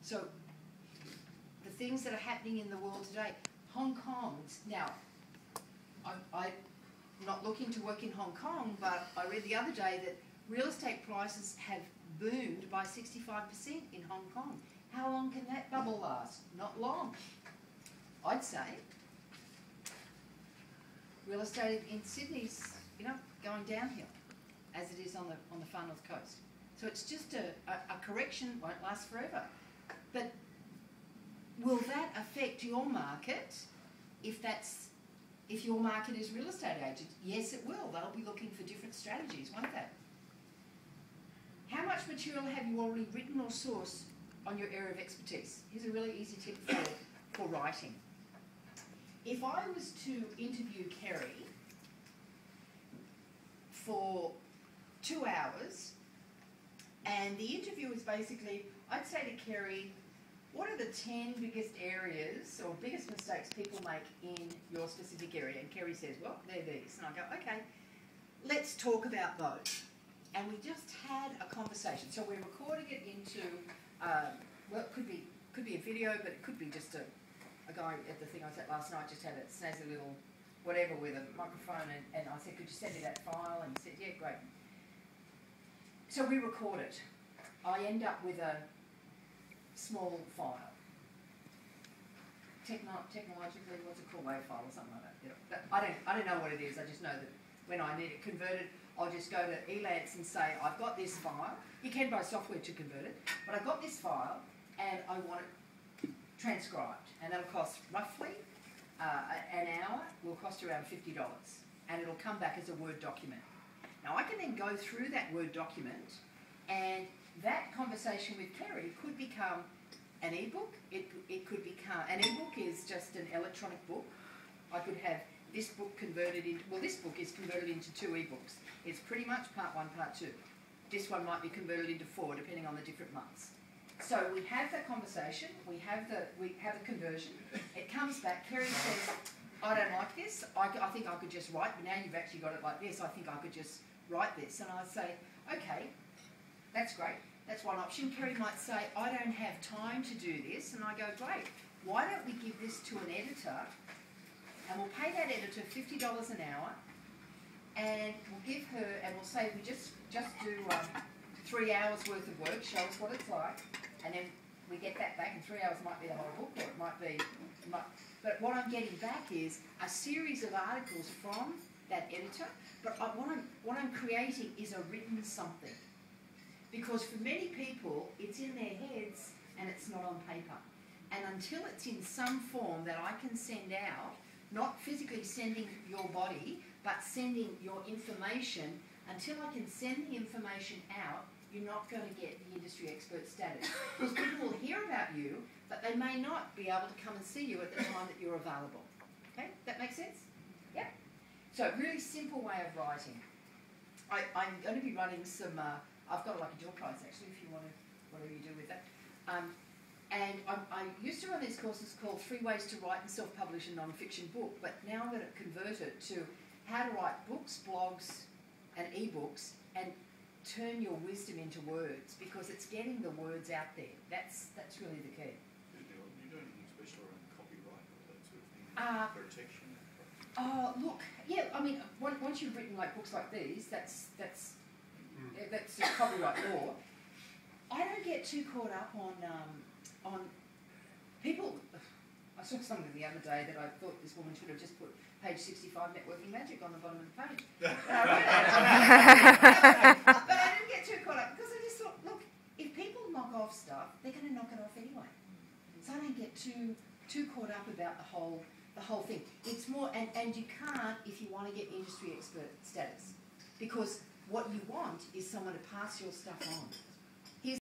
So the things that are happening in the world today, Hong Kong, now, I'm not looking to work in Hong Kong, but I read the other day that real estate prices have boomed by 65% in Hong Kong. How long can that bubble last? Not long. I'd say real estate in Sydney's, going downhill, as it is on the far north coast. So it's just a correction, won't last forever. But will that affect your market if your market is real estate agents? Yes, it will. They'll be looking for different strategies, won't they? How much material have you already written or sourced on your area of expertise? Here's a really easy tip for writing. If I was to interview Kerry for 2 hours, and the interview is basically, I'd say to Kerry, what are the 10 biggest areas or biggest mistakes people make in your specific area? And Kerry says, well, they're these. And I go, okay, let's talk about those. And we just had a conversation. So we're recording it into, well, it could be a video, but it could be just a guy at the thing I was at last night just had a snazzy little whatever with a microphone, and I said, could you send me that file? And he said, yeah, great. So we record it. I end up with a small file. Technologically, what's it called? WAV file or something like that. I don't know what it is. I just know that when I need it converted, I'll just go to Elance and say, I've got this file. You can buy software to convert it, but I've got this file and I want it transcribed. And that'll cost roughly an hour, will cost around $50. And it'll come back as a Word document. Now I can then go through that Word document, and that conversation with Kerry could become an ebook. It could become, an ebook is just an electronic book. I could have this book converted into, well, this book is converted into 2 ebooks. It's pretty much part 1, part 2. This one might be converted into 4, depending on the different months. So we have that conversation, we have the conversion, it comes back, Kerry says, I don't like this, I think I could just write, but now you've actually got it like this, I think I could just write this. And I say, okay, that's great, that's one option. Kerry might say, I don't have time to do this, and I go, great, why don't we give this to an editor, and we'll pay that editor $50 an hour, and we'll give her, and we'll say, we just do 3 hours worth of work, show us what it's like, and then we get that back, and 3 hours might be the whole book, or it might be, but what I'm getting back is a series of articles from that editor, but what I'm creating is a written something. Because for many people, it's in their heads and it's not on paper. And until it's in some form that I can send out, not physically sending your body, but sending your information, until I can send the information out, you're not going to get the industry expert status. Because people will hear about you, but they may not be able to come and see you at the time that you're available. Okay, that makes sense? Yeah? So, really simple way of writing. I'm going to be running some, I've got like a door prize actually, if you want to, whatever you do with that. And I used to run these courses called 3 Ways to Write and Self-Publish a Non-Fiction Book, but now I'm going to convert it to how to write books, blogs, and ebooks, and turn your wisdom into words, because it's getting the words out there. That's really the key. You do anything special around copyright or that sort of thing? Protection? Oh, look, yeah, I mean, once you've written like books like these, that's copyright law. I don't get too caught up on people. I saw something the other day that I thought this woman should have just put page 65 networking magic on the bottom of the page. But I read it. But I didn't get too caught up because I just thought, look, if people knock off stuff, they're going to knock it off anyway. So I don't get too caught up about the whole thing. It's more, and you can't if you want to get industry expert status, because what you want is someone to pass your stuff on.